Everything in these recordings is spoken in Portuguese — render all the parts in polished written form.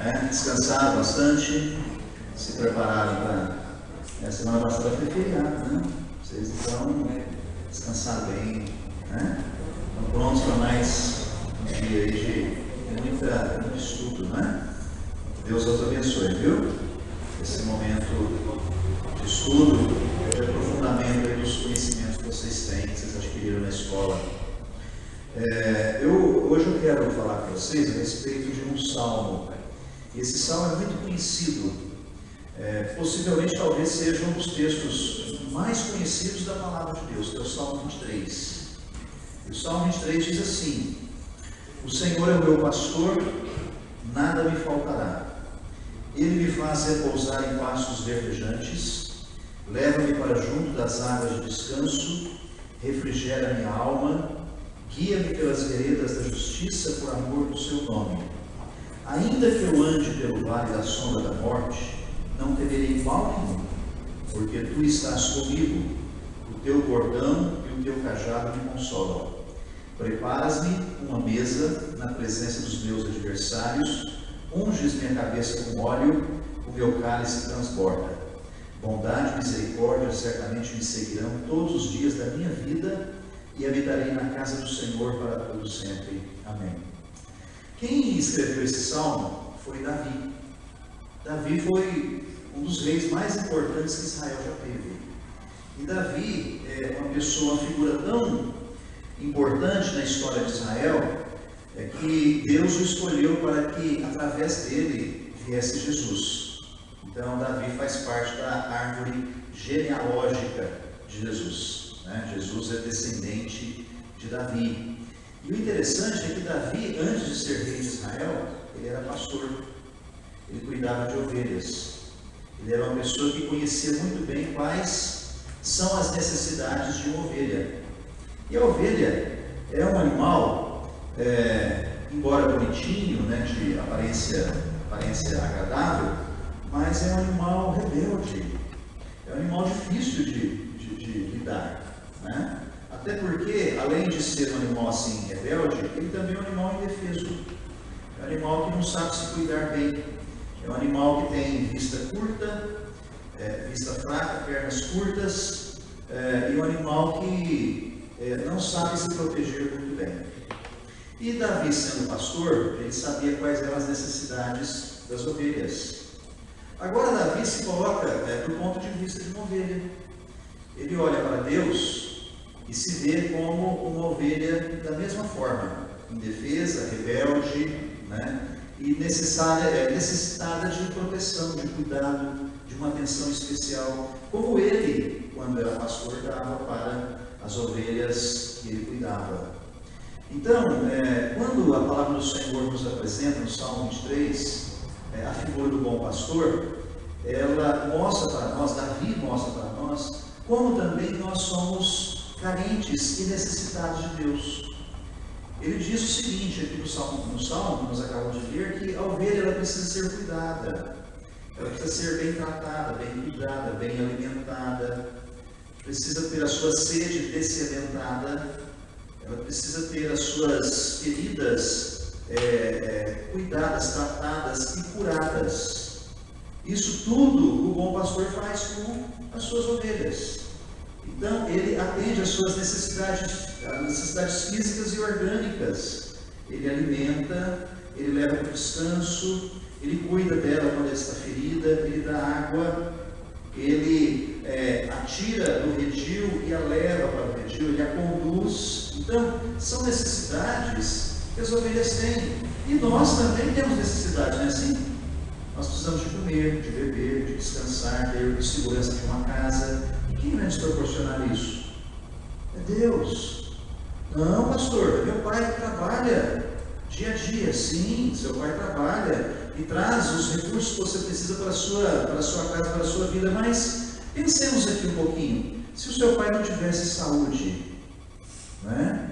né? Descansaram bastante, se prepararam para... A semana passada foi feriado, né? Vocês então descansaram bem, né? Estão prontos para mais um dia aí de muito estudo, né? Deus os abençoe, viu? Esse momento de estudo, de aprofundamento dos conhecimentos que vocês têm, que vocês adquiriram na escola. Hoje eu quero falar para vocês a respeito de um salmo. Esse salmo é muito conhecido. Possivelmente talvez seja um dos textos mais conhecidos da palavra de Deus, que é o Salmo 23. E o Salmo 23 diz assim: o Senhor é o meu pastor, nada me faltará. Ele me faz repousar em pastos verdejantes, leva-me para junto das águas de descanso, refrigera minha alma, guia-me pelas veredas da justiça por amor do seu nome. Ainda que eu ande pelo vale da sombra da morte, não temerei mal nenhum, porque tu estás comigo, o teu bordão e o teu cajado me consolam. Preparas-me uma mesa na presença dos meus adversários, unges minha cabeça com óleo, o meu cálice transborda. Bondade e misericórdia certamente me seguirão todos os dias da minha vida, e habitarei na casa do Senhor para todo sempre. Amém. Quem escreveu esse salmo foi Davi. Davi foi um dos reis mais importantes que Israel já teve. E Davi é uma figura tão importante na história de Israel, que Deus o escolheu para que através dele viesse Jesus. Então Davi faz parte da árvore genealógica de Jesus, né? Jesus é descendente de Davi. E o interessante é que Davi, antes de ser rei de Israel, ele era pastor. Ele cuidava de ovelhas. Ele era uma pessoa que conhecia muito bem quais são as necessidades de uma ovelha. E a ovelha é um animal, embora bonitinho, né, de aparência agradável, mas é um animal rebelde. É um animal difícil de lidar, né? Até porque, além de ser um animal assim rebelde, ele também é um animal indefeso. É um animal que não sabe se cuidar bem. É um animal que tem vista curta, vista fraca, pernas curtas, e um animal que não sabe se proteger muito bem. E Davi, sendo pastor, ele sabia quais eram as necessidades das ovelhas. Agora Davi se coloca do ponto de vista de uma ovelha. Ele olha para Deus e se vê como uma ovelha da mesma forma, indefesa, rebelde, né? E necessitada de proteção, de cuidado, de uma atenção especial, como ele, quando era pastor, dava para as ovelhas que ele cuidava. Então, quando a palavra do Senhor nos apresenta no Salmo 23, a figura do bom pastor, ela mostra para nós, Davi mostra para nós, como também nós somos carentes e necessitados de Deus. Ele diz o seguinte aqui no Salmo que nós acabamos de ler, que a ovelha ela precisa ser cuidada, ela precisa ser bem tratada, bem cuidada, bem alimentada, precisa ter a sua sede dessedentada, ela precisa ter as suas feridas cuidadas, tratadas e curadas. Isso tudo o bom pastor faz com as suas ovelhas. Então, ele atende às suas necessidades físicas e orgânicas. Ele alimenta, ele leva para o descanso, ele cuida dela quando ela está ferida, ele dá água, ele atira do redil e a leva para o redil, ele a conduz. Então, são necessidades que as ovelhas têm. E nós também temos necessidades, não é assim? Nós precisamos de comer, de beber, de descansar, ter segurança de uma casa. E quem vai nos proporcionar isso? É Deus. Não, pastor, meu pai trabalha dia a dia. Sim, seu pai trabalha e traz os recursos que você precisa para a sua casa, para a sua vida. Mas pensemos aqui um pouquinho. Se o seu pai não tivesse saúde, né?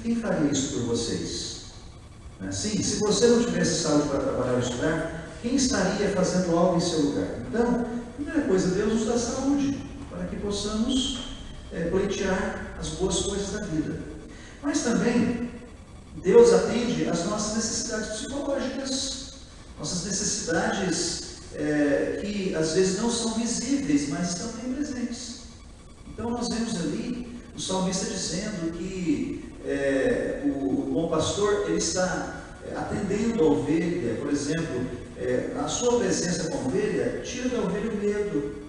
Quem faria isso por vocês? Não é assim? Se você não tivesse saúde para trabalhar ou estudar, quem estaria fazendo algo em seu lugar? Então, a primeira coisa, Deus nos dá saúde, para que possamos pleitear as boas coisas da vida. Mas também, Deus atende às nossas necessidades psicológicas. nossas necessidades que às vezes não são visíveis, mas estão bem presentes. Então nós vemos ali o salmista dizendo que o bom pastor, ele está atendendo a ovelha. Por exemplo, a sua presença com a ovelha tira da ovelha o medo,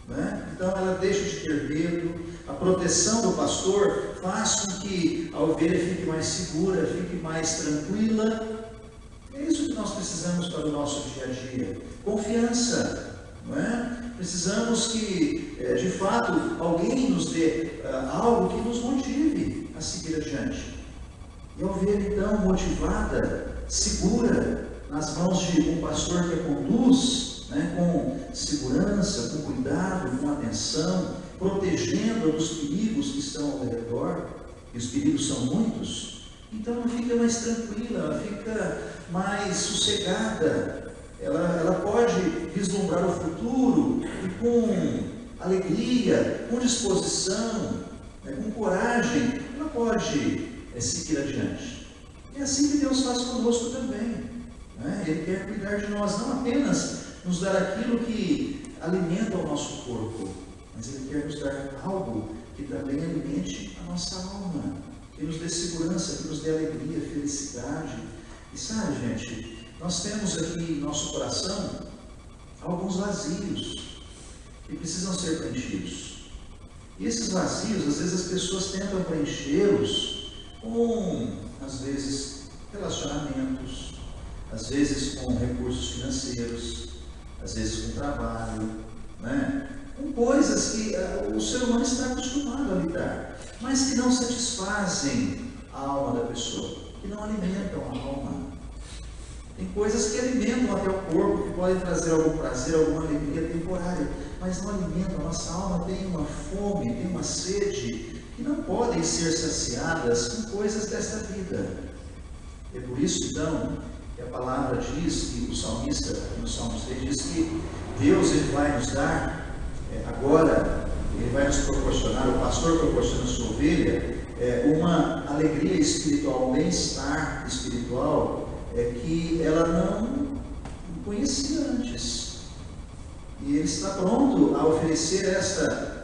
né? Então ela deixa de ter medo. A proteção do pastor faz com que a ovelha fique mais segura, fique mais tranquila. É isso que nós precisamos para o nosso dia a dia. Confiança, não é? Precisamos que, de fato, alguém nos dê algo que nos motive a seguir adiante. E a ovelha, então, motivada, segura, nas mãos de um pastor que a conduz, né, com segurança, com cuidado, com atenção, protegendo-a dos perigos que estão ao redor, e os perigos são muitos, então ela fica mais tranquila, ela fica mais sossegada, ela pode vislumbrar o futuro e com alegria, com disposição, com coragem, ela pode seguir adiante. E é assim que Deus faz conosco também, né? Ele quer cuidar de nós, não apenas nos dar aquilo que alimenta o nosso corpo, mas Ele quer nos dar algo que também alimente a nossa alma, que nos dê segurança, que nos dê alegria, felicidade. E sabe, gente, nós temos aqui em nosso coração alguns vazios que precisam ser preenchidos. E esses vazios, às vezes as pessoas tentam preenchê-los com, às vezes, relacionamentos, às vezes com recursos financeiros, às vezes com trabalho, né? Com coisas que o ser humano está acostumado a lidar, mas que não satisfazem a alma da pessoa, que não alimentam a alma. Tem coisas que alimentam até o corpo, que podem trazer algum prazer, alguma alegria temporária, mas não alimentam. A nossa alma tem uma fome, tem uma sede, que não podem ser saciadas com coisas desta vida. É por isso, então, que a palavra diz, que o salmista, no Salmo 3, diz que Deus ele vai nos dar, agora, Ele vai nos proporcionar, o pastor proporciona a sua ovelha, uma alegria espiritual, um bem-estar espiritual, que ela não conhecia antes. E Ele está pronto a oferecer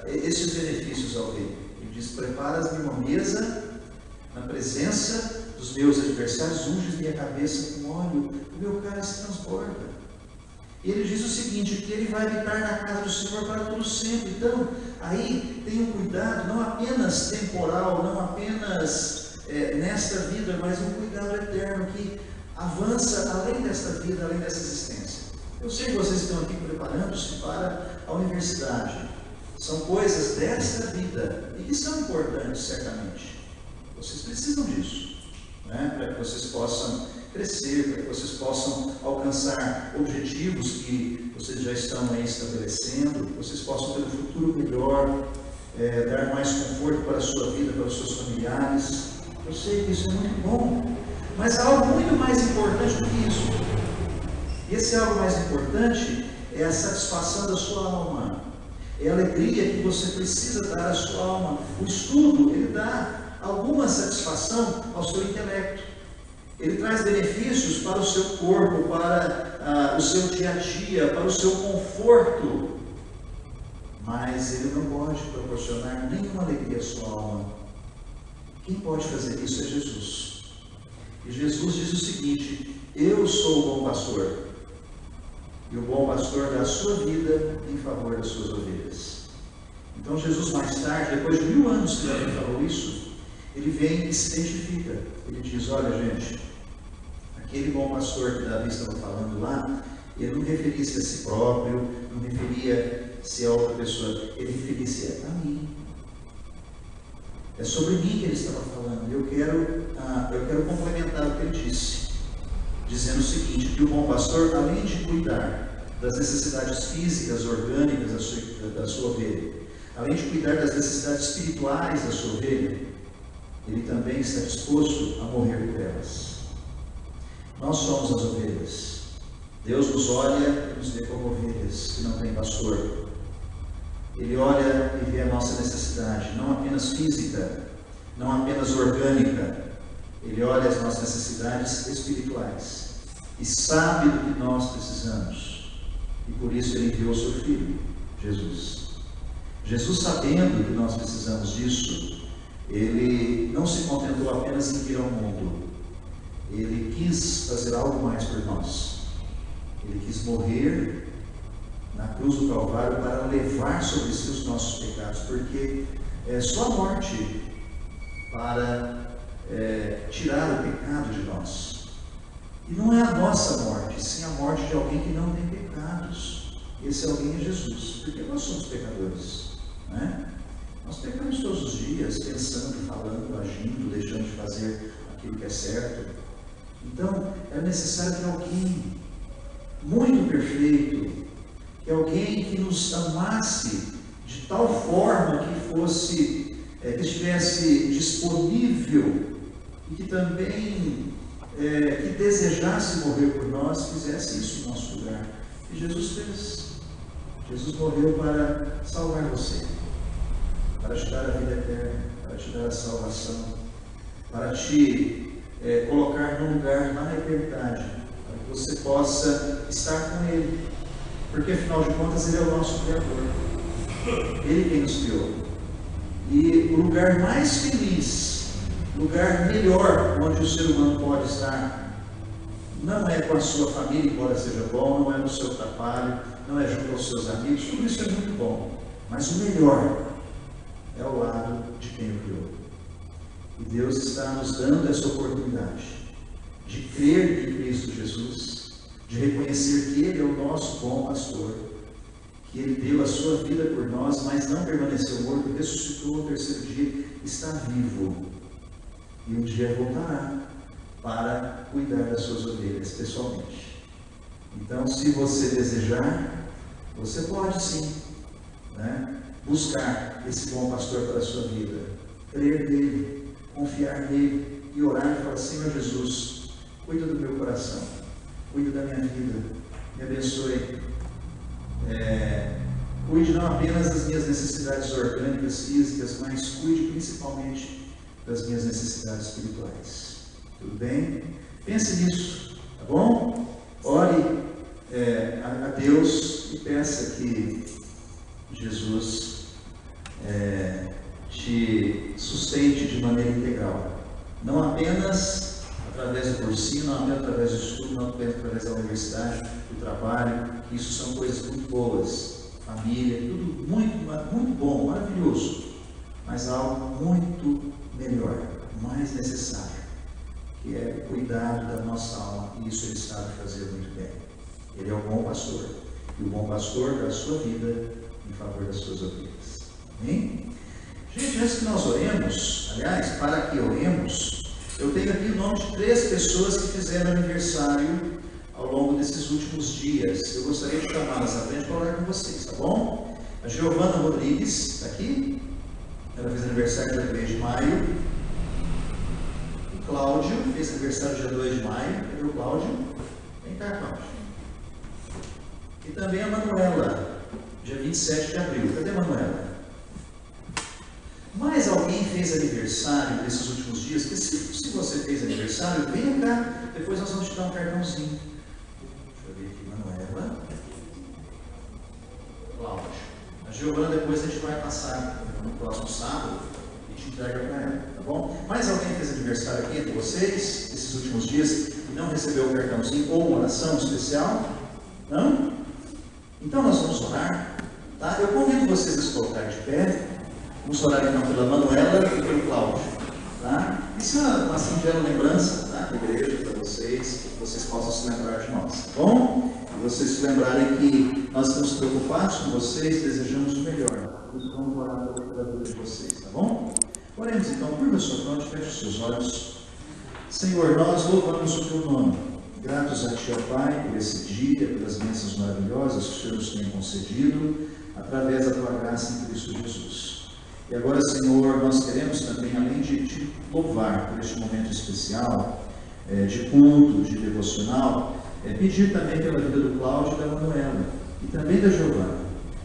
esses benefícios ao ovelha. Ele diz: preparas-me uma mesa na presença dos meus adversários, unges minha cabeça com óleo, o meu cálice transborda. E ele diz o seguinte, que ele vai habitar na casa do Senhor para todo sempre. Então, aí tem um cuidado, não apenas temporal, não apenas nesta vida, mas um cuidado eterno que avança além desta vida, além dessa existência. Eu sei que vocês estão aqui preparando-se para a universidade. São coisas desta vida e que são importantes, certamente. Vocês precisam disso, né? Para que vocês possam crescer, para que vocês possam alcançar objetivos que vocês já estão aí estabelecendo, que vocês possam ter um futuro melhor, dar mais conforto para a sua vida, para os seus familiares. Eu sei que isso é muito bom, mas há algo muito mais importante do que isso. E esse algo mais importante é a satisfação da sua alma, é a alegria que você precisa dar à sua alma. O estudo, ele dá alguma satisfação ao seu intelecto. Ele traz benefícios para o seu corpo, para o seu dia a dia, para o seu conforto. Mas ele não pode proporcionar nenhuma alegria à sua alma. Quem pode fazer isso é Jesus. E Jesus diz o seguinte: eu sou o bom pastor. E o bom pastor dá a sua vida em favor das suas ovelhas. Então Jesus, mais tarde, depois de 1000 anos que ele falou isso, ele vem e se identifica. Ele diz: olha, gente, aquele bom pastor que Davi estava falando lá, ele não referia-se a si próprio, não referia-se a outra pessoa, ele referia-se a mim. É sobre mim que ele estava falando. Eu quero complementar o que ele disse, dizendo o seguinte: que o bom pastor, além de cuidar das necessidades físicas, orgânicas da sua ovelha, além de cuidar das necessidades espirituais da sua ovelha, ele também está disposto a morrer por elas. Nós somos as ovelhas. Deus nos olha e nos vê como ovelhas que não têm pastor. Ele olha e vê a nossa necessidade, não apenas física, não apenas orgânica. Ele olha as nossas necessidades espirituais. e sabe do que nós precisamos. E por isso Ele enviou o seu Filho, Jesus. Jesus, sabendo que nós precisamos disso, Ele não se contentou apenas em vir ao mundo. Ele quis fazer algo mais por nós. Ele quis morrer na cruz do Calvário para levar sobre si os nossos pecados, porque é só a morte para tirar o pecado de nós. E não é a nossa morte, sim a morte de alguém que não tem pecados. Esse alguém é Jesus, porque nós somos pecadores, né? Nós pecamos todos os dias, pensando, falando, agindo, deixando de fazer aquilo que é certo. Então, é necessário que alguém muito perfeito, que alguém que nos amasse de tal forma que fosse, que estivesse disponível e que também que desejasse morrer por nós, fizesse isso em nosso lugar. E Jesus fez. Jesus morreu para salvar você, para te dar a vida eterna, para te dar a salvação, para te colocar num lugar na eternidade, para que você possa estar com Ele, porque afinal de contas Ele é o nosso Criador, Ele quem nos criou. E o lugar mais feliz, lugar melhor onde o ser humano pode estar, não é com a sua família, embora seja bom, não é no seu trabalho, não é junto aos seus amigos, tudo isso é muito bom, mas o melhor é ao lado de quem o criou. E Deus está nos dando essa oportunidade de crer em Cristo Jesus, de reconhecer que Ele é o nosso bom pastor, que Ele deu a sua vida por nós, mas não permaneceu morto, ressuscitou ao terceiro dia, está vivo e um dia voltará para cuidar das suas ovelhas pessoalmente. Então, se você desejar, você pode sim, né, buscar esse bom pastor para a sua vida, crer nele, confiar nele e orar e falar: Senhor Jesus, cuida do meu coração, cuida da minha vida, me abençoe, cuide não apenas das minhas necessidades orgânicas, físicas, mas cuide principalmente das minhas necessidades espirituais. Tudo bem? Pense nisso, tá bom? Ore a Deus e peça que Jesus te sustente de maneira integral, não apenas através do cursinho, não apenas através do estudo, não apenas através da universidade, do trabalho, que isso são coisas muito boas, família, tudo muito bom, maravilhoso, mas algo muito melhor, mais necessário, que é o cuidado da nossa alma, e isso Ele sabe fazer muito bem. Ele é o bom pastor, e o bom pastor dá a sua vida em favor das suas ovelhas. Amém? Gente, antes que nós oremos, aliás, para que oremos, eu tenho aqui o nome de 3 pessoas que fizeram aniversário ao longo desses últimos dias. Eu gostaria de chamá-las à frente para orar com vocês, tá bom? A Giovana Rodrigues está aqui, ela fez aniversário dia 3 de maio. O Cláudio fez aniversário dia 2 de maio. Cadê o Cláudio? Vem cá, Cláudio. E também a Manuela, dia 27 de abril. Cadê a Manuela? Mais alguém fez aniversário nesses últimos dias? Porque se você fez aniversário, venha cá, depois nós vamos te dar um cartãozinho. Deixa eu ver aqui, Manuela. Cláudio. A Giovana depois a gente vai passar no próximo sábado e te entrega para ela, tá bom? Mais alguém fez aniversário aqui entre vocês, esses últimos dias, e não recebeu o cartãozinho ou uma oração especial? Não? Então nós vamos orar, tá? Eu convido vocês a se colocar de pé. Vamos orar então pela Manuela e pelo Cláudio, tá? Isso é uma singela lembrança, tá, da igreja, para vocês, que vocês possam se lembrar de nós, tá bom? E vocês se lembrarem que nós estamos preocupados com vocês, desejamos o melhor. Nós vamos orar pela vida de vocês, tá bom? Oremos então, curva a sua fronte, feche os seus olhos. Senhor, nós louvamos o teu nome. Gratos a Ti, ó Pai, por esse dia, pelas bênçãos maravilhosas que o Senhor nos tem concedido, através da Tua graça em Cristo Jesus. E agora, Senhor, nós queremos também, além de Te louvar por este momento especial, de culto, de devocional, pedir também pela vida do Cláudio e da Manuela, e também da Giovana.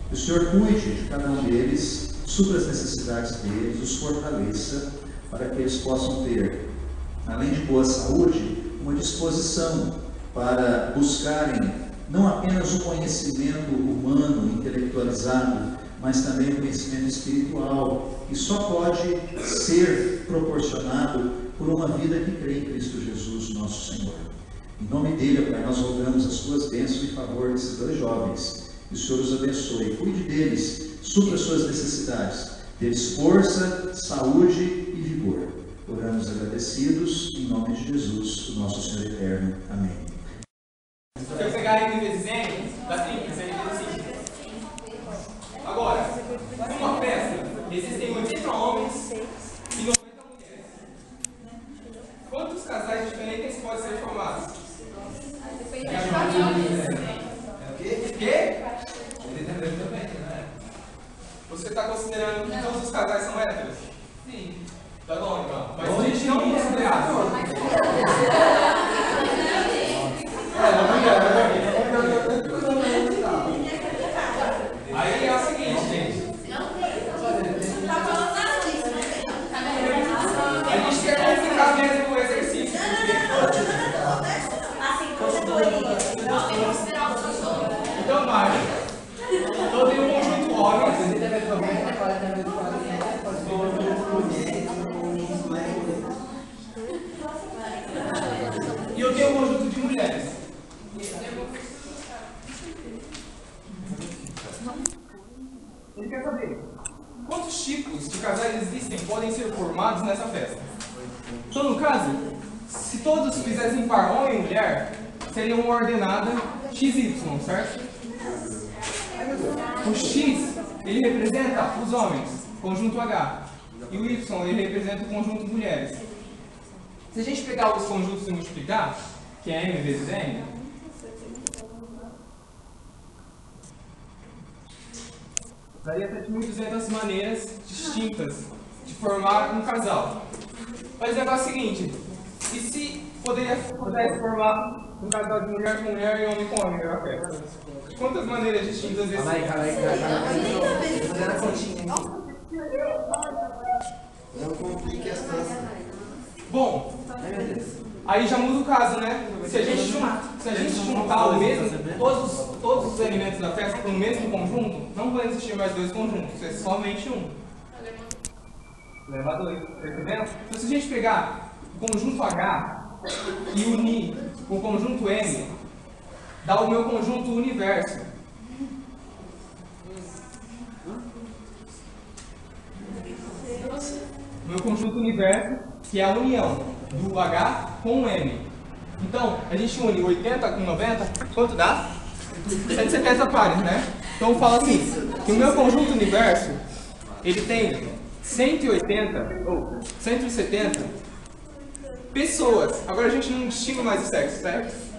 Que o Senhor cuide de cada um deles, supra as necessidades deles, os fortaleça, para que eles possam ter, além de boa saúde, uma disposição para buscarem não apenas o conhecimento humano, intelectualizado, mas também o conhecimento espiritual, que só pode ser proporcionado por uma vida que crê em Cristo Jesus, nosso Senhor. Em nome dele, Pai, nós rogamos as tuas bênçãos em favor desses dois jovens. Que o Senhor os abençoe, cuide deles, supra as suas necessidades, dê-lhes força, saúde e vigor. Oramos agradecidos, em nome de Jesus, o nosso Senhor eterno. Amém. Se eu pegar M vezes N, dá simples, N vezes 5. Agora, numa festa, existem 80 homens e 90 mulheres. Quantos casais diferentes podem ser formados? O quê? Você está considerando que todos os casais são héteros? Sim. Tá bom, então. Mas a gente não considera. Aí é o seguinte, gente. A gente quer complicar mesmo o exercício. Então vai. Todo em um conjunto homens. E eu tenho um conjunto de mulheres. Ele quer saber quantos tipos de casais existem podem ser formados nessa festa. Então, no caso, se todos fizessem par homem e mulher, seria uma ordenada XY, certo? O X, ele representa os homens, conjunto H. E o Y, ele representa o conjunto mulheres. Se a gente pegar os conjuntos e multiplicar, que é M vezes N, daria 7.200 maneiras distintas de formar um casal. Mas o negócio é o seguinte, e se pudesse formar um casal de mulher com mulher e homem com homem na festa? Quantas maneiras distintas existem? Não complique a situação. Bom, aí já muda o caso, né? Se a gente juntar o mesmo, todos os elementos da festa para o mesmo conjunto, não vai existir mais dois conjuntos, é somente um. Leva dois, percebendo? Então se a gente pegar o conjunto H e unir com o conjunto M, dá o meu conjunto universo. Meu conjunto universo, que é a união do H com o M. Então, a gente une 80 com 90, quanto dá? 170 pares, né? Então, eu falo assim, que o meu conjunto universo, ele tem 180 ou 170 pessoas. Agora a gente não distingue mais o sexo, certo?